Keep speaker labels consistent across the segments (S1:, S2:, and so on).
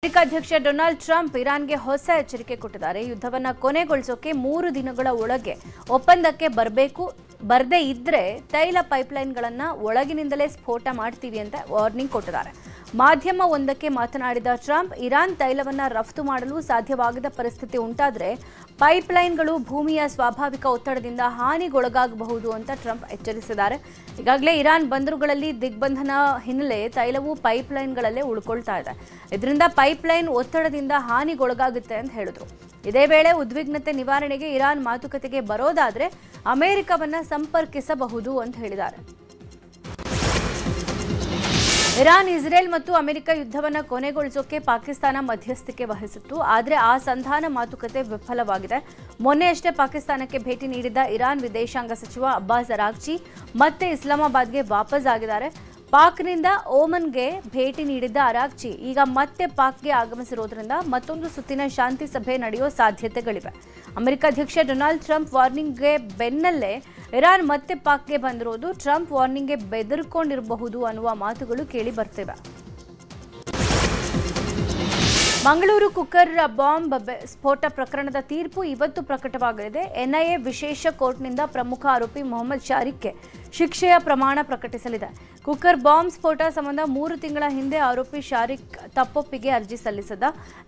S1: America ಅಧ್ಯಕ್ಷ Donald Trump ಇರಾನ್ಗೆ ಹೊಸ ಎಚ್ಚರಿಕೆ ಕೊಟ್ಟಿದ್ದಾರೆ. ಯುದ್ಧವನ್ನ ಕೊನೆಗೊಳಿಸೋಕೆ 3 ದಿನಗಳ ಒಳಗೆ ಒಪ್ಪಂದಕ್ಕೆ ಬರದೇ ಇದ್ರೆ ತೈಲ ಪೈಪ್ಲೈನ್ಗಳನ್ನು ಒಳಗಿನಿಂದಲೇ ಸ್ಫೋಟ ಮಾಡ್ತೀವಿ ಅಂತ ವಾರ್ನಿಂಗ್ ಕೊಟ್ಟಿದ್ದಾರೆ. ಮಾಧ್ಯಮವೊಂದಕ್ಕೆ ಮಾತನಾಡಿದ ಟ್ರಂಪ್, ಇರಾನ್ ತೈಲವನ್ನು ರಫ್ತು ಮಾಡಲು ಸಾಧ್ಯವಾಗದ ಪರಿಸ್ಥಿತಿ ಉಂಟಾದರೆ ಪೈಪ್ಲೈನ್ಗಳು ಭೂಮಿಯ ಸ್ವಾಭಾವಿಕ ಒತ್ತಡದಿಂದ ಹಾನಿಗೊಳಗಾಗಬಹುದು ಅಂತ ಟ್ರಂಪ್ ಎಚ್ಚರಿಸಿದ್ದಾರೆ. ಈಗಾಗಲೇ ಇರಾನ್ ಬಂದರುಗಳಲ್ಲಿ ದಿಗ್ಬಂಧನ ಹಿನ್ನೆಲೆ ತೈಲವು ಪೈಪ್ಲೈನ್ಗಳಲ್ಲೇ ಉಳ್ಕೊಳ್ತಾ ಇದೆ. ಇದರಿಂದ ಪೈಪ್ಲೈನ್ ಒತ್ತಡದಿಂದ ಹಾನಿಗೊಳಗಾಗುತ್ತೆ ಅಂತ ಹೇಳಿದ್ರು. ಇದೇ ವೇಳೆ ಉದ್ವಿಗ್ನತೆ ನಿವಾರಣೆಗೆ ಇರಾನ್ ಮಾತುಕತೆಗೆ ಬರೋದಾದ್ರೆ ಅಮೆರಿಕವನ್ನ ಸಂಪರ್ಕಿಸಬಹುದು ಅಂತ ಹೇಳಿದ್ದಾರೆ. ಇರಾನ್, ಇಸ್ರೇಲ್ ಮತ್ತು ಅಮೆರಿಕ ಯುದ್ಧವನ್ನು ಕೊನೆಗೊಳಿಸೋಕೆ ಪಾಕಿಸ್ತಾನ ಮಧ್ಯಸ್ಥಿಕೆ ವಹಿಸಿತ್ತು. ಆದರೆ ಆ ಸಂಧಾನ ಮಾತುಕತೆ ವಿಫಲವಾಗಿದೆ. ಮೊನ್ನೆಯಷ್ಟೇ ಪಾಕಿಸ್ತಾನಕ್ಕೆ ಭೇಟಿ ನೀಡಿದ್ದ ಇರಾನ್ ವಿದೇಶಾಂಗ ಸಚಿವ ಅಬ್ಬಾಸ್ ಅರಾಗ್ಚಿ ಮತ್ತೆ ಇಸ್ಲಾಮಾಬಾದ್ಗೆ ವಾಪಸ್ ಆಗಿದ್ದಾರೆ. ಪಾಕ್ನಿಂದ ಓಮನ್ಗೆ ಭೇಟಿ ನೀಡಿದ್ದ ಅರಾಗ್ಚಿ ಈಗ ಮತ್ತೆ ಪಾಕ್ಗೆ ಆಗಮಿಸಿರೋದ್ರಿಂದ ಮತ್ತೊಂದು ಸುತ್ತಿನ ಶಾಂತಿ ಸಭೆ ನಡೆಯೋ ಸಾಧ್ಯತೆಗಳಿವೆ. ಅಮೆರಿಕ ಅಧ್ಯಕ್ಷ ಡೊನಾಲ್ಡ್ ಟ್ರಂಪ್ ವಾರ್ನಿಂಗ್ಗೆ ಬೆನ್ನಲ್ಲೇ ಇರಾನ್ ಮತ್ತೆ ಪಾಕ್ಗೆ ಬಂದಿರೋದು. ಟ್ರಂಪ್ ವಾರ್ನಿಂಗ್ಗೆ ಬೆದರ್ಕೊಂಡಿರಬಹುದು ಅನ್ನುವ ಮಾತುಗಳು ಕೇಳಿ ಬರ್ತಿವೆ. ಮಂಗಳೂರು ಕುಕ್ಕರ್ ಬಾಂಬ್ ಸ್ಫೋಟ ಪ್ರಕರಣದ ತೀರ್ಪು ಇವತ್ತು ಪ್ರಕಟವಾಗಲಿದೆ. ಎನ್ಐಎ ವಿಶೇಷ ಕೋರ್ಟ್ನಿಂದ ಪ್ರಮುಖ ಆರೋಪಿ ಮೊಹಮ್ಮದ್ ಶಾರಿಕ್ಗೆ ಶಿಕ್ಷೆಯ ಪ್ರಮಾಣ ಪ್ರಕಟಿಸಲಿದೆ. ಕುಕ್ಕರ್ ಬಾಂಬ್ ಸ್ಫೋಟ ಸಂಬಂಧ 3 ತಿಂಗಳ ಹಿಂದೆ ಆರೋಪಿ ಶಾರಿಕ್ ತಪ್ಪೊಪ್ಪಿಗೆ ಅರ್ಜಿ ಸಲ್ಲಿಸಿದ್ದ.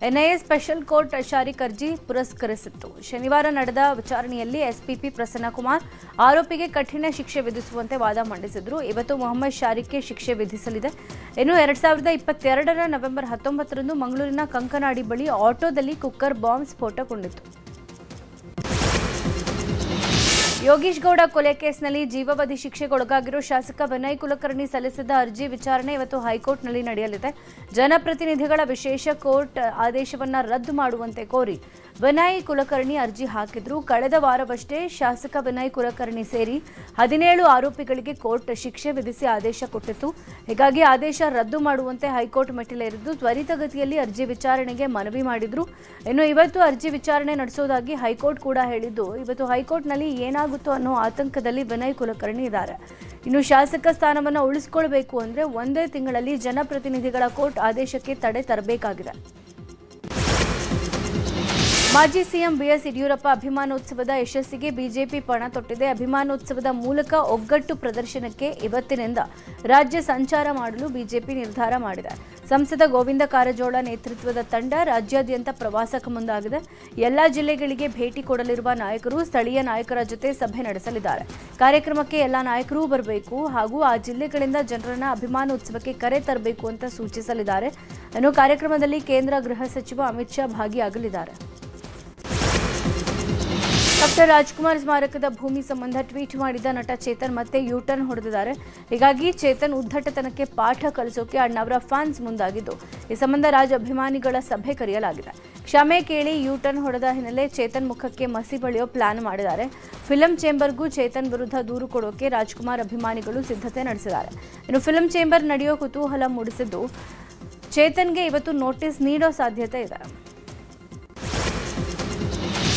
S1: ಎನ್ಐಎ ಸ್ಪೆಷಲ್ ಕೋರ್ಟ್ ಶಾರಿಕ್ ಅರ್ಜಿ ಪುರಸ್ಕರಿಸಿತ್ತು. ಶನಿವಾರ ನಡೆದ ವಿಚಾರಣೆಯಲ್ಲಿ ಎಸ್ಪಿಪಿ ಪ್ರಸನ್ನಕುಮಾರ್ ಆರೋಪಿಗೆ ಕಠಿಣ ಶಿಕ್ಷೆ ವಿಧಿಸುವಂತೆ ವಾದ ಮಂಡಿಸಿದ್ರು. ಇವತ್ತು ಮೊಹಮ್ಮದ್ ಶಾರಿಕ್ಗೆ ಶಿಕ್ಷೆ ವಿಧಿಸಲಿದೆ. ಇನ್ನು 2022ರ ನವೆಂಬರ್ 19ರಂದು ಮಂಗಳೂರಿನ ಕಂಕನಾಡಿ ಬಳಿ ಆಟೋದಲ್ಲಿ ಕುಕ್ಕರ್ ಬಾಂಬ್ ಸ್ಫೋಟಗೊಂಡಿತ್ತು. ಯೋಗೀಶ್ ಗೌಡ ಕೊಲೆ ಕೇಸ್ನಲ್ಲಿ ಜೀವಾವಧಿ ಶಿಕ್ಷೆಗೊಳಗಾಗಿರೋ ಶಾಸಕ ವಿನಯ್ ಕುಲಕರ್ಣಿ ಸಲ್ಲಿಸಿದ್ದ ಅರ್ಜಿ ವಿಚಾರಣೆ ಇವತ್ತು ಹೈಕೋರ್ಟ್ನಲ್ಲಿ ನಡೆಯಲಿದೆ. ಜನಪ್ರತಿನಿಧಿಗಳ ವಿಶೇಷ ಕೋರ್ಟ್ ಆದೇಶವನ್ನು ರದ್ದು ಮಾಡುವಂತೆ ಕೋರಿ ವಿನಯ್ ಕುಲಕರ್ಣಿ ಅರ್ಜಿ ಹಾಕಿದ್ರು. ಕಳೆದ ವಾರವಷ್ಟೇ ಶಾಸಕ ವಿನಯ್ ಕುಲಕರ್ಣಿ ಸೇರಿ 17 ಆರೋಪಿಗಳಿಗೆ ಕೋರ್ಟ್ ಶಿಕ್ಷೆ ವಿಧಿಸಿ ಆದೇಶ ಕೊಟ್ಟಿತ್ತು. ಹೀಗಾಗಿ ಆದೇಶ ರದ್ದು ಮಾಡುವಂತೆ ಹೈಕೋರ್ಟ್ ಮೆಟ್ಟಿಲೇರಿದ್ದು ತ್ವರಿತಗತಿಯಲ್ಲಿ ಅರ್ಜಿ ವಿಚಾರಣೆಗೆ ಮನವಿ ಮಾಡಿದ್ರು. ಇನ್ನು ಇವತ್ತು ಅರ್ಜಿ ವಿಚಾರಣೆ ನಡೆಸೋದಾಗಿ ಹೈಕೋರ್ಟ್ ಕೂಡ ಹೇಳಿದ್ದು, ಇವತ್ತು ಹೈಕೋರ್ಟ್ನಲ್ಲಿ ಏನಾಗುತ್ತೋ ಅನ್ನೋ ಆತಂಕದಲ್ಲಿ ವಿನಯ್ ಕುಲಕರ್ಣಿ ಇದ್ದಾರೆ. ಇನ್ನು ಶಾಸಕ ಸ್ಥಾನವನ್ನು ಉಳಿಸಿಕೊಳ್ಳಬೇಕು ಅಂದ್ರೆ 1 ತಿಂಗಳಲ್ಲಿ ಜನಪ್ರತಿನಿಧಿಗಳ ಕೋರ್ಟ್ ಆದೇಶಕ್ಕೆ ತಡೆ ತರಬೇಕಾಗಿದೆ. ಮಾಜಿ ಸಿಎಂ ಬಿಎಸ್ ಯಡಿಯೂರಪ್ಪ ಅಭಿಮಾನೋತ್ಸವದ ಯಶಸ್ಸಿಗೆ ಬಿಜೆಪಿ ಪಣ ತೊಟ್ಟಿದೆ. ಅಭಿಮಾನೋತ್ಸವದ ಮೂಲಕ ಒಗ್ಗಟ್ಟು ಪ್ರದರ್ಶನಕ್ಕೆ ಇವತ್ತಿನಿಂದ ರಾಜ್ಯ ಸಂಚಾರ ಮಾಡಲು ಬಿಜೆಪಿ ನಿರ್ಧಾರ ಮಾಡಿದೆ. ಸಂಸದ ಗೋವಿಂದ ಕಾರಜೋಳ ನೇತೃತ್ವದ ತಂಡ ರಾಜ್ಯಾದ್ಯಂತ ಪ್ರವಾಸಕ್ಕೆ ಮುಂದಾಗಿದೆ. ಎಲ್ಲಾ ಜಿಲ್ಲೆಗಳಿಗೆ ಭೇಟಿ ಕೊಡಲಿರುವ ನಾಯಕರು ಸ್ಥಳೀಯ ನಾಯಕರ ಜೊತೆ ಸಭೆ ನಡೆಸಲಿದ್ದಾರೆ. ಕಾರ್ಯಕ್ರಮಕ್ಕೆ ಎಲ್ಲಾ ನಾಯಕರೂ ಬರಬೇಕು ಹಾಗೂ ಆ ಜಿಲ್ಲೆಗಳಿಂದ ಜನರನ್ನ ಅಭಿಮಾನೋತ್ಸವಕ್ಕೆ ಕರೆ ತರಬೇಕು ಅಂತ ಸೂಚಿಸಲಿದ್ದಾರೆ. ಇನ್ನು ಕಾರ್ಯಕ್ರಮದಲ್ಲಿ ಕೇಂದ್ರ ಗೃಹ ಸಚಿವ ಅಮಿತ್ ಶಾ ಭಾಗಿಯಾಗಲಿದ್ದಾರೆ. ಡಾಕ್ಟರ್ ರಾಜ್ಕುಮಾರ್ ಸ್ಮಾರಕದ ಭೂಮಿ ಸಂಬಂಧ ಟ್ವೀಟ್ ಮಾಡಿದ ನಟ ಚೇತನ್ ಮತ್ತೆ ಯೂಟರ್ನ್ ಹೊಡೆದಿದ್ದಾರೆ. ಹೀಗಾಗಿ ಚೇತನ್ ಉದ್ದಟತನಕ್ಕೆ ಪಾಠ ಕಲಿಸೋಕೆ ಅಣ್ಣವರ ಫ್ಯಾನ್ಸ್ ಮುಂದಾಗಿದ್ದು, ಈ ಸಂಬಂಧ ರಾಜ್ ಅಭಿಮಾನಿಗಳ ಸಭೆ ಕರೆಯಲಾಗಿದೆ. ಕ್ಷಮೆ ಕೇಳಿ ಯೂಟರ್ನ್ ಹೊಡೆದ ಹಿನ್ನೆಲೆ ಚೇತನ್ ಮುಖಕ್ಕೆ ಮಸಿ ಬಳಿಯೋ ಪ್ಲಾನ್ ಮಾಡಿದ್ದಾರೆ. ಫಿಲಂ ಚೇಂಬರ್ಗೂ ಚೇತನ್ ವಿರುದ್ಧ ದೂರು ಕೊಡೋಕೆ ರಾಜ್ಕುಮಾರ್ ಅಭಿಮಾನಿಗಳು ಸಿದ್ಧತೆ ನಡೆಸಿದ್ದಾರೆ. ಇನ್ನು ಫಿಲಂ ಚೇಂಬರ್ ನಡೆಯೋ ಕುತೂಹಲ ಮೂಡಿಸಿದ್ದು, ಚೇತನ್ಗೆ ಇವತ್ತು ನೋಟಿಸ್ ನೀಡೋ ಸಾಧ್ಯತೆ ಇದೆ.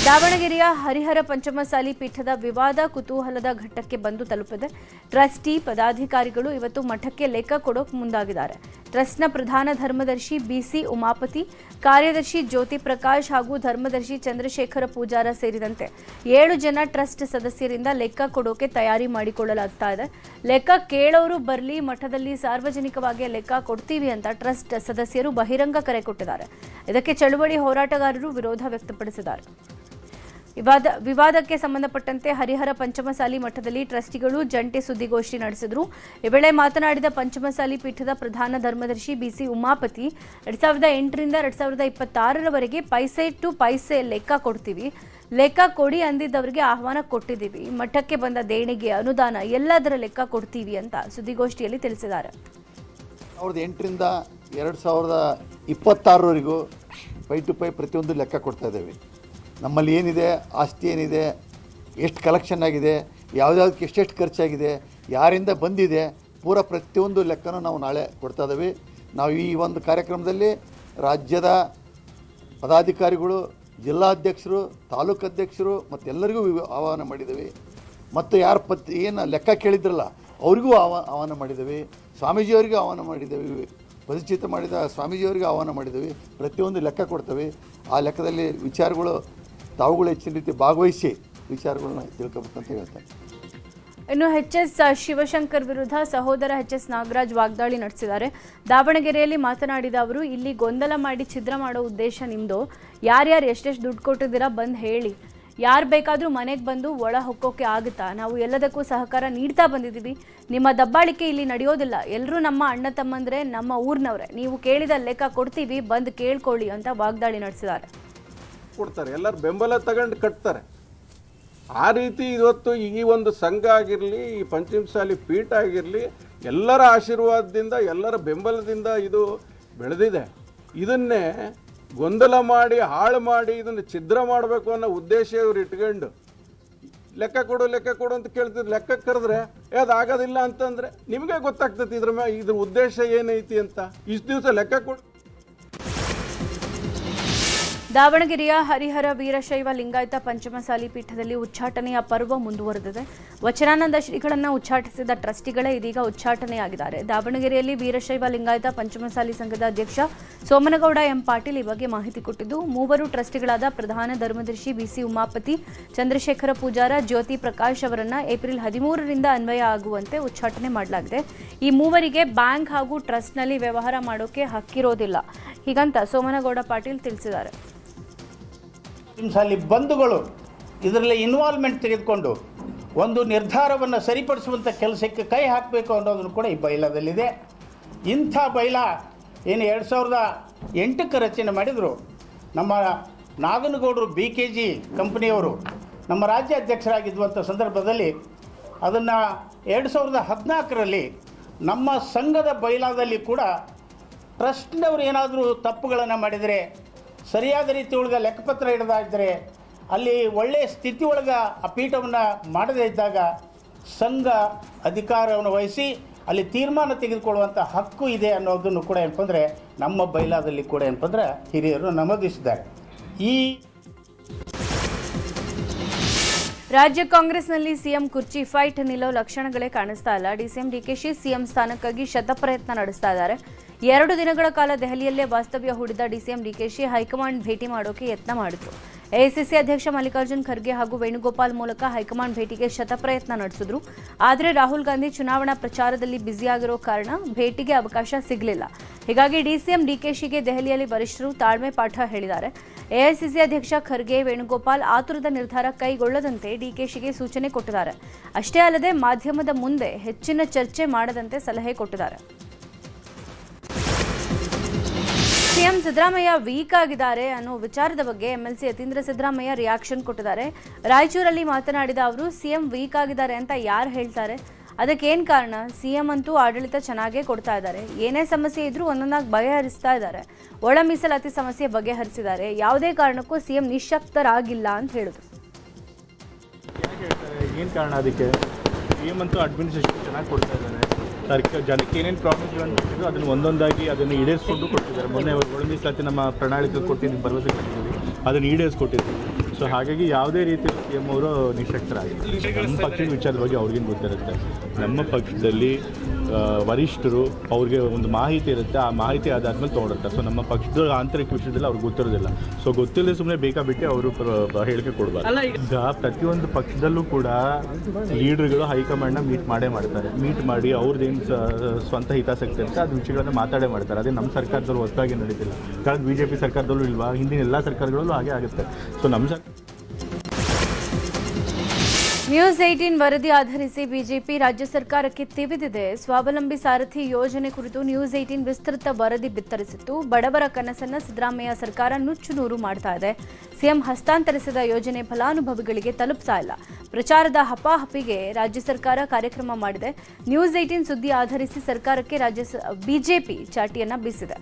S1: ದಾವಣಗೆರೆಯ ಹರಿಹರ ಪಂಚಮಸಾಲಿ ಪೀಠದ ವಿವಾದ ಕುತೂಹಲದ ಘಟ್ಟಕ್ಕೆ ಬಂದು ತಲುಪಿದೆ. ಟ್ರಸ್ಟಿ ಪದಾಧಿಕಾರಿಗಳು ಇವತ್ತು ಮಠಕ್ಕೆ ಲೆಕ್ಕ ಕೊಡೋಕೆ ಮುಂದಾಗಿದ್ದಾರೆ. ಟ್ರಸ್ಟ್ನ ಪ್ರಧಾನ ಧರ್ಮದರ್ಶಿ ಬಿಸಿ ಉಮಾಪತಿ, ಕಾರ್ಯದರ್ಶಿ ಜ್ಯೋತಿ ಪ್ರಕಾಶ್ ಹಾಗೂ ಧರ್ಮದರ್ಶಿ ಚಂದ್ರಶೇಖರ ಪೂಜಾರ ಸೇರಿದಂತೆ 7 ಜನ ಟ್ರಸ್ಟ್ ಸದಸ್ಯರಿಂದ ಲೆಕ್ಕ ಕೊಡೋಕೆ ತಯಾರಿ ಮಾಡಿಕೊಳ್ಳಲಾಗ್ತಾ ಇದೆ. ಲೆಕ್ಕ ಕೇಳೋರು ಬರಲಿ, ಮಠದಲ್ಲಿ ಸಾರ್ವಜನಿಕವಾಗಿ ಲೆಕ್ಕ ಕೊಡ್ತೀವಿ ಅಂತ ಟ್ರಸ್ಟ್ ಸದಸ್ಯರು ಬಹಿರಂಗ ಕರೆ ಕೊಟ್ಟಿದ್ದಾರೆ. ಇದಕ್ಕೆ ಚಳುವಳಿ ಹೋರಾಟಗಾರರು ವಿರೋಧ ವ್ಯಕ್ತಪಡಿಸಿದ್ದಾರೆ. ವಿವಾದಕ್ಕೆ ಸಂಬಂಧಪಟ್ಟಂತೆ ಹರಿಹರ ಪಂಚಮಸಾಲಿ ಮಠದಲ್ಲಿ ಟ್ರಸ್ಟಿಗಳು ಜಂಟಿ ಸುದ್ದಿಗೋಷ್ಠಿ ನಡೆಸಿದರು. ಈ ವೇಳೆ ಮಾತನಾಡಿದ ಪಂಚಮಸಾಲಿ ಪೀಠದ ಪ್ರಧಾನ ಧರ್ಮದರ್ಶಿ ಬಿಸಿ ಉಮಾಪತಿ, 2008ರಿಂದ 2026ರವರೆಗೆ ಪೈಸೆ ಟು ಪೈಸೆ ಲೆಕ್ಕ ಕೊಡ್ತೀವಿ, ಲೆಕ್ಕ ಕೊಡಿ ಅಂದಿದ್ದವರಿಗೆ ಆಹ್ವಾನ ಕೊಟ್ಟಿದ್ದೀವಿ, ಮಠಕ್ಕೆ ಬಂದ ದೇಣಿಗೆ ಅನುದಾನ ಎಲ್ಲದರ ಲೆಕ್ಕ ಕೊಡ್ತೀವಿ ಅಂತ ಸುದ್ದಿಗೋಷ್ಠಿಯಲ್ಲಿ ತಿಳಿಸಿದ್ದಾರೆ.
S2: 2008ರಿಂದ 2026ರವರೆಗೂ ಪೈ ಟು ಪೈ ಪ್ರತಿಯೊಂದು ಲೆಕ್ಕ ಕೊಡ್ತಾ ಇದ್ದೇವೆ. ನಮ್ಮಲ್ಲಿ ಏನಿದೆ, ಆಸ್ತಿ ಏನಿದೆ, ಎಷ್ಟು ಕಲೆಕ್ಷನ್ ಆಗಿದೆ, ಯಾವುದ್ಯಾವುದಕ್ಕೆ ಎಷ್ಟೆಷ್ಟು ಖರ್ಚಾಗಿದೆ, ಯಾರಿಂದ ಬಂದಿದೆ, ಪೂರ ಪ್ರತಿಯೊಂದು ಲೆಕ್ಕನೂ ನಾವು ನಾಳೆ ಕೊಡ್ತಾ ಇದ್ದೀವಿ. ನಾವು ಈ ಒಂದು ಕಾರ್ಯಕ್ರಮದಲ್ಲಿ ರಾಜ್ಯದ ಪದಾಧಿಕಾರಿಗಳು, ಜಿಲ್ಲಾಧ್ಯಕ್ಷರು, ತಾಲೂಕು ಅಧ್ಯಕ್ಷರು ಮತ್ತು ಎಲ್ಲರಿಗೂ ಆಹ್ವಾನ ಮಾಡಿದ್ದೀವಿ. ಮತ್ತು ಯಾರು ಏನು ಲೆಕ್ಕ ಕೇಳಿದ್ರಲ್ಲ ಅವರಿಗೂ ಆಹ್ವಾನ ಮಾಡಿದ್ದೀವಿ. ಸ್ವಾಮೀಜಿಯವರಿಗೂ ಆಹ್ವಾನ ಮಾಡಿದ್ದೀವಿ. ಪರಿಚಿತ ಮಾಡಿದ ಸ್ವಾಮೀಜಿಯವರಿಗೆ ಆಹ್ವಾನ ಮಾಡಿದ್ದೀವಿ. ಪ್ರತಿಯೊಂದು ಲೆಕ್ಕ ಕೊಡ್ತೇವೆ. ಆ ಲೆಕ್ಕದಲ್ಲಿ ವಿಚಾರಗಳು ತಾವುಗಳು ಹೆಚ್ಚಿನ ರೀತಿ ಭಾಗವಹಿಸಿ ವಿಚಾರಗಳನ್ನ ತಿಳ್ಕೊಬೇಕಂತ ಹೇಳ್ತಾರೆ.
S1: ಇನ್ನು ಎಚ್.ಎಸ್. ಶಿವಶಂಕರ್ ವಿರುದ್ಧ ಸಹೋದರ ಎಚ್.ಎಸ್. ನಾಗರಾಜ್ ವಾಗ್ದಾಳಿ ನಡೆಸಿದ್ದಾರೆ. ದಾವಣಗೆರೆಯಲ್ಲಿ ಮಾತನಾಡಿದ ಅವರು, ಇಲ್ಲಿ ಗೊಂದಲ ಮಾಡಿ ಛಿದ್ರ ಮಾಡೋ ಉದ್ದೇಶ ನಿಮ್ಮದು. ಯಾರ್ಯಾರು ಎಷ್ಟೆಷ್ಟು ದುಡ್ಡು ಕೊಟ್ಟಿದ್ದೀರಾ ಬಂದು ಹೇಳಿ. ಯಾರು ಬೇಕಾದರೂ ಮನೆಗೆ ಬಂದು ಒಳ ಹೊಕ್ಕೋಕೆ ಆಗುತ್ತಾ? ನಾವು ಎಲ್ಲದಕ್ಕೂ ಸಹಕಾರ ನೀಡ್ತಾ ಬಂದಿದ್ದೀವಿ. ನಿಮ್ಮ ದಬ್ಬಾಳಿಕೆ ಇಲ್ಲಿ ನಡೆಯೋದಿಲ್ಲ. ಎಲ್ಲರೂ ನಮ್ಮ ಅಣ್ಣ ತಮ್ಮಂದ್ರೆ, ನಮ್ಮ ಊರಿನವರೇ. ನೀವು ಕೇಳಿದ ಲೆಕ್ಕ ಕೊಡ್ತೀವಿ, ಬಂದು ಕೇಳ್ಕೊಳ್ಳಿ ಅಂತ ವಾಗ್ದಾಳಿ ನಡೆಸಿದ್ದಾರೆ.
S3: ಕೊಡ್ತಾರೆ, ಎಲ್ಲರೂ ಬೆಂಬಲ ತಗೊಂಡು ಕಟ್ತಾರೆ. ಆ ರೀತಿ ಇವತ್ತು ಈ ಒಂದು ಸಂಘ ಆಗಿರಲಿ, ಈ ಪಂಚಮಸಾಲಿ ಪೀಠ ಆಗಿರಲಿ, ಎಲ್ಲರ ಆಶೀರ್ವಾದದಿಂದ, ಎಲ್ಲರ ಬೆಂಬಲದಿಂದ ಇದು ಬೆಳೆದಿದೆ. ಇದನ್ನೇ ಗೊಂದಲ ಮಾಡಿ, ಹಾಳು ಮಾಡಿ, ಇದನ್ನು ಛಿದ್ರ ಮಾಡಬೇಕು ಅನ್ನೋ ಉದ್ದೇಶ ಇವ್ರು ಇಟ್ಕೊಂಡು ಲೆಕ್ಕ ಕೊಡು ಅಂತ ಕೇಳ್ತಿದ್ರು. ಲೆಕ್ಕ ಕರೆದ್ರೆ ಅದು ಆಗೋದಿಲ್ಲ ಅಂತಂದರೆ ನಿಮಗೆ ಗೊತ್ತಾಗ್ತದೆ ಇದ್ರ ಉದ್ದೇಶ ಏನೈತಿ ಅಂತ. ಇಷ್ಟು ದಿವಸ ಲೆಕ್ಕ ಕೊಡು.
S1: ದಾವಣಗೆರೆಯ ಹರಿಹರ ವೀರಶೈವ ಲಿಂಗಾಯತ ಪಂಚಮಸಾಲಿ ಪೀಠದಲ್ಲಿ ಉಚ್ಚಾಟನೆಯ ಪರ್ವ ಮುಂದುವರೆದಿದೆ. ವಚನಾನಂದ ಶ್ರೀಗಳನ್ನು ಉಚ್ಚಾಟಿಸಿದ ಟ್ರಸ್ಟಿಗಳೇ ಇದೀಗ ಉಚ್ಚಾಟನೆಯಾಗಿದ್ದಾರೆ. ದಾವಣಗೆರೆಯಲ್ಲಿ ವೀರಶೈವ ಲಿಂಗಾಯತ ಪಂಚಮಸಾಲಿ ಸಂಘದ ಅಧ್ಯಕ್ಷ ಸೋಮನಗೌಡ ಎಂ ಪಾಟೀಲ್ ಈ ಬಗ್ಗೆ ಮಾಹಿತಿ ಕೊಟ್ಟಿದ್ದು, ಮೂವರು ಟ್ರಸ್ಟಿಗಳಾದ ಪ್ರಧಾನ ಧರ್ಮದರ್ಶಿ ಬಿಸಿ ಉಮಾಪತಿ, ಚಂದ್ರಶೇಖರ ಪೂಜಾರ, ಜ್ಯೋತಿ ಪ್ರಕಾಶ್ ಅವರನ್ನ ಏಪ್ರಿಲ್ 13ರಿಂದ ಅನ್ವಯ ಆಗುವಂತೆ ಉಚ್ಚಾಟನೆ ಮಾಡಲಾಗಿದೆ. ಈ ಮೂವರಿಗೆ ಬ್ಯಾಂಕ್ ಹಾಗೂ ಟ್ರಸ್ಟ್ನಲ್ಲಿ ವ್ಯವಹಾರ ಮಾಡೋಕೆ ಹಕ್ಕಿರೋದಿಲ್ಲ, ಹೀಗಂತ ಸೋಮನಗೌಡ ಪಾಟೀಲ್ ತಿಳಿಸಿದ್ದಾರೆ.
S4: ಸಾಲಿ ಬಂಧುಗಳು ಇದರಲ್ಲಿ ಇನ್ವಾಲ್ವ್ಮೆಂಟ್ ತೆಗೆದುಕೊಂಡು ಒಂದು ನಿರ್ಧಾರವನ್ನು ಸರಿಪಡಿಸುವಂಥ ಕೆಲಸಕ್ಕೆ ಕೈ ಹಾಕಬೇಕು ಅನ್ನೋದನ್ನು ಕೂಡ ಈ ಬೈಲಾದಲ್ಲಿದೆ. ಇಂಥ ಬೈಲಾ ಏನು 2008ಕ್ಕೆ ರಚನೆ ಮಾಡಿದರು. ನಮ್ಮ ನಾಗನಗೌಡರು BKG ಕಂಪನಿಯವರು ನಮ್ಮ ರಾಜ್ಯ ಅಧ್ಯಕ್ಷರಾಗಿದ್ದಂಥ ಸಂದರ್ಭದಲ್ಲಿ ಅದನ್ನು 2014ರಲ್ಲಿ ನಮ್ಮ ಸಂಘದ ಬೈಲಾದಲ್ಲಿ ಕೂಡ ಟ್ರಸ್ಟ್ನವರು ಏನಾದರೂ ತಪ್ಪುಗಳನ್ನು ಮಾಡಿದರೆ, ಸರಿಯಾದ ರೀತಿ ಒಳಗೆ ಲೆಕ್ಕಪತ್ರ ಇಡದಾಗಿದ್ದರೆ, ಅಲ್ಲಿ ಒಳ್ಳೆಯ ಸ್ಥಿತಿ ಒಳಗೆ ಆ ಪೀಠವನ್ನು ಮಾಡದೇ ಇದ್ದಾಗ ಸಂಘ ಅಧಿಕಾರವನ್ನು ವಹಿಸಿ ಅಲ್ಲಿ ತೀರ್ಮಾನ ತೆಗೆದುಕೊಳ್ಳುವಂಥ ಹಕ್ಕು ಇದೆ ಅನ್ನೋದನ್ನು ಕೂಡ ಏನಪ್ಪಂದರೆ ನಮ್ಮ ಬೈಲಾದಲ್ಲಿ ಕೂಡ ಏನಪ್ಪಂದ್ರೆ ಹಿರಿಯರು ನಮೂದಿಸಿದ್ದಾರೆ. ಈ
S1: ರಾಜ್ಯ ಕಾಂಗ್ರೆಸ್ನಲ್ಲಿ ಸಿಎಂ ಕುರ್ಚಿ ಫೈಟ್ ನಿಲ್ಲೋ ಲಕ್ಷಣಗಳೇ ಕಾಣಿಸ್ತಾ ಇಲ್ಲ. ಡಿಸಿಎಂ ಡಿಕೆಶಿ ಸಿಎಂ ಸ್ಥಾನಕ್ಕಾಗಿ ಶತಪ್ರಯತ್ನ ನಡೆಸ್ತಾ ಇದ್ದಾರೆ. 2 ದಿನಗಳ ಕಾಲ ದೆಹಲಿಯಲ್ಲೇ ವಾಸ್ತವ್ಯ ಹೂಡಿದ ಡಿಸಿಎಂ ಡಿಕೆಶಿ ಹೈಕಮಾಂಡ್ ಭೇಟಿ ಮಾಡೋಕೆ ಯತ್ನ ಮಾಡಿದ್ರು. ಎಐಸಿಸಿ ಅಧ್ಯಕ್ಷ ಮಲ್ಲಿಕಾರ್ಜುನ್ ಖರ್ಗೆ ಹಾಗೂ ವೇಣುಗೋಪಾಲ್ ಮೂಲಕ ಹೈಕಮಾಂಡ್ ಭೇಟಿಗೆ ಶತಪ್ರಯತ್ನ ನಡೆಸಿದ್ರು. ಆದರೆ ರಾಹುಲ್ ಗಾಂಧಿ ಚುನಾವಣಾ ಪ್ರಚಾರದಲ್ಲಿ ಬ್ಯುಸಿಯಾಗಿರೋ ಕಾರಣ ಭೇಟಿಗೆ ಅವಕಾಶ ಸಿಗಲಿಲ್ಲ. ಹೀಗಾಗಿ ಡಿಸಿಎಂ ಡಿಕೆಶಿಗೆ ದೆಹಲಿಯಲ್ಲಿ ವರಿಷ್ಠರು ತಾಳ್ಮೆ ಪಾಠ ಹೇಳಿದ್ದಾರೆ. ಎಐಸಿಸಿ ಅಧ್ಯಕ್ಷ ಖರ್ಗೆ, ವೇಣುಗೋಪಾಲ್ ಆತುರದ ನಿರ್ಧಾರ ಕೈಗೊಳ್ಳದಂತೆ ಡಿಕೆಶಿಗೆ ಸೂಚನೆ ಕೊಟ್ಟಿದ್ದಾರೆ. ಅಷ್ಟೇ ಅಲ್ಲದೆ ಮಾಧ್ಯಮದ ಮುಂದೆ ಹೆಚ್ಚಿನ ಚರ್ಚೆ ಮಾಡದಂತೆ ಸಲಹೆ ಕೊಟ್ಟಿದ್ದಾರೆ. ಸಿಎಂ ಸಿದ್ದರಾಮಯ್ಯ ವೀಕ್ ಆಗಿದ್ದಾರೆ ಅನ್ನೋ ವಿಚಾರದ ಬಗ್ಗೆ ಎಂಎಲ್ಸಿ ಯತೀಂದ್ರ ಸಿದ್ದರಾಮಯ್ಯ ರಿಯಾಕ್ಷನ್ ಕೊಟ್ಟಿದ್ದಾರೆ. ರಾಯಚೂರಲ್ಲಿ ಮಾತನಾಡಿದ ಅವರು, ಸಿಎಂ ವೀಕ್ ಆಗಿದ್ದಾರೆ ಅಂತ ಯಾರು ಹೇಳ್ತಾರೆ? ಅದಕ್ಕೇನು ಕಾರಣ? ಸಿಎಂ ಅಂತೂ ಆಡಳಿತ ಚೆನ್ನಾಗೇ ಕೊಡ್ತಾ ಇದ್ದಾರೆ. ಏನೇ ಸಮಸ್ಯೆ ಇದ್ರೂ ಒಂದೊಂದಾಗಿ ಬಗೆಹರಿಸ್ತಾ ಇದ್ದಾರೆ. ಒಳ ಮೀಸಲಾತಿ ಸಮಸ್ಯೆ ಬಗೆಹರಿಸಿದ್ದಾರೆ. ಯಾವುದೇ ಕಾರಣಕ್ಕೂ ಸಿಎಂ ನಿಶಕ್ತರಾಗಿಲ್ಲ ಅಂತ ಹೇಳಿದ್ರು.
S5: ಏನು ಕಾರಣ ಅದಕ್ಕೆ? ಸಿಎಂ ಅಂತೂ ಅಡ್ಮಿನಿಸ್ಟ್ರೇಷನ್ ಚೆನ್ನಾಗಿ ಕೊಡ್ತಾ ಇದ್ದಾರೆ. ಜನಕ್ಕೆ ಏನೇನು ಪ್ರಾಬ್ಲಮ್ಸ್ ಕೊಟ್ಟಿದ್ರು ಅದನ್ನು ಒಂದೊಂದಾಗಿ ಅದನ್ನು ಈಡೇರಿಸ್ಕೊಂಡು ಕೊಟ್ಟಿದ್ದಾರೆ. ಮೊನ್ನೆ ಒಳ ಮೀಸಲಾತಿ ನಮ್ಮ ಪ್ರಣಾಳಿಕೆ ಕೊಟ್ಟಿದ್ದು, ಭರವಸೆ ಕೊಟ್ಟಿದ್ದೀವಿ, ಅದನ್ನು ಈಡೇರಿಸ್ಕೊಟ್ಟಿದ್ದೀವಿ. ಸೊ ಹಾಗಾಗಿ ಯಾವುದೇ ರೀತಿ ಸಿಎಂ ಅವರು ನಿಶಕ್ತರಾಗಿಲ್ಲ. ನಮ್ಮ ಪಕ್ಷದ ವಿಚಾರದ ಬಗ್ಗೆ ಅವ್ರಿಗೇನು ಗೊತ್ತಿರುತ್ತೆ. ನಮ್ಮ ಪಕ್ಷದಲ್ಲಿ ವರಿಷ್ಠರು ಅವ್ರಿಗೆ ಒಂದು ಮಾಹಿತಿ ಇರುತ್ತೆ, ಆ ಮಾಹಿತಿ ಆಧಾದ್ಮೇಲೆ ತೊಗೊಂಡಿರ್ತಾರೆ. ಸೊ ನಮ್ಮ ಪಕ್ಷದ ಆಂತರಿಕ ವಿಷಯದಲ್ಲಿ ಅವ್ರಿಗೆ ಗೊತ್ತಿರೋದಿಲ್ಲ. ಸೊ ಗೊತ್ತಿಲ್ಲದೆ ಸುಮ್ಮನೆ ಬೇಕಾಬಿಟ್ಟೆ ಅವರು ಹೇಳಿಕೆ ಕೊಡಬಾರ್ದು. ಈಗ ಪ್ರತಿಯೊಂದು ಪಕ್ಷದಲ್ಲೂ ಕೂಡ ಲೀಡರ್ಗಳು ಹೈಕಮಾಂಡ್ನ ಮೀಟ್ ಮಾಡ್ತಾರೆ. ಮೀಟ್ ಮಾಡಿ ಅವ್ರದ್ದೇನು ಸ್ವಂತ ಹಿತಾಸಕ್ತಿ ಅಂತ ಅದು ವಿಷಯಗಳನ್ನು ಮಾತಾಡೇ ಮಾಡ್ತಾರೆ. ಅದೇ ನಮ್ಮ ಸರ್ಕಾರದಲ್ಲೂ ಹೊಸದಾಗಿ ನಡೀತಿಲ್ಲ. ಕಳೆದ BJP ಸರ್ಕಾರದಲ್ಲೂ ಇಲ್ವಾ, ಹಿಂದಿನ ಎಲ್ಲ ಸರ್ಕಾರಗಳಲ್ಲೂ ಹಾಗೆ ಆಗುತ್ತೆ. ಸೊ ನಮ್ಮ
S1: ನ್ಯೂಸ್ 18 ವರದಿ ಆಧರಿಸಿ ಬಿಜೆಪಿ ರಾಜ್ಯ ಸರ್ಕಾರಕ್ಕೆ ತಿವಿದಿದೆ. ಸ್ವಾವಲಂಬಿ ಸಾರಥಿ ಯೋಜನೆ ಕುರಿತು ನ್ಯೂಸ್ 18 ವಿಸ್ತೃತ ವರದಿ ಬಿತ್ತರಿಸಿತ್ತು. ಬಡವರ ಕನಸನ್ನ ಸಿದ್ದರಾಮಯ್ಯ ಸರ್ಕಾರ ನುಚ್ಚುನೂರು ಮಾಡ್ತಾ ಇದೆ. ಸಿಎಂ ಹಸ್ತಾಂತರಿಸಿದ ಯೋಜನೆ ಫಲಾನುಭವಿಗಳಿಗೆ ತಲುಪ್ತಾ ಇಲ್ಲ. ಪ್ರಚಾರದ ಹಪಾಹಪಿಗೆ ರಾಜ್ಯ ಸರ್ಕಾರ ಕಾರ್ಯಕ್ರಮ ಮಾಡಿದೆ. ನ್ಯೂಸ್ 18 ಸುದ್ದಿ ಆಧರಿಸಿ ಸರ್ಕಾರಕ್ಕೆ ಬಿಜೆಪಿ ಚಾಟಿಯನ್ನ ಬೀಸಿದೆ.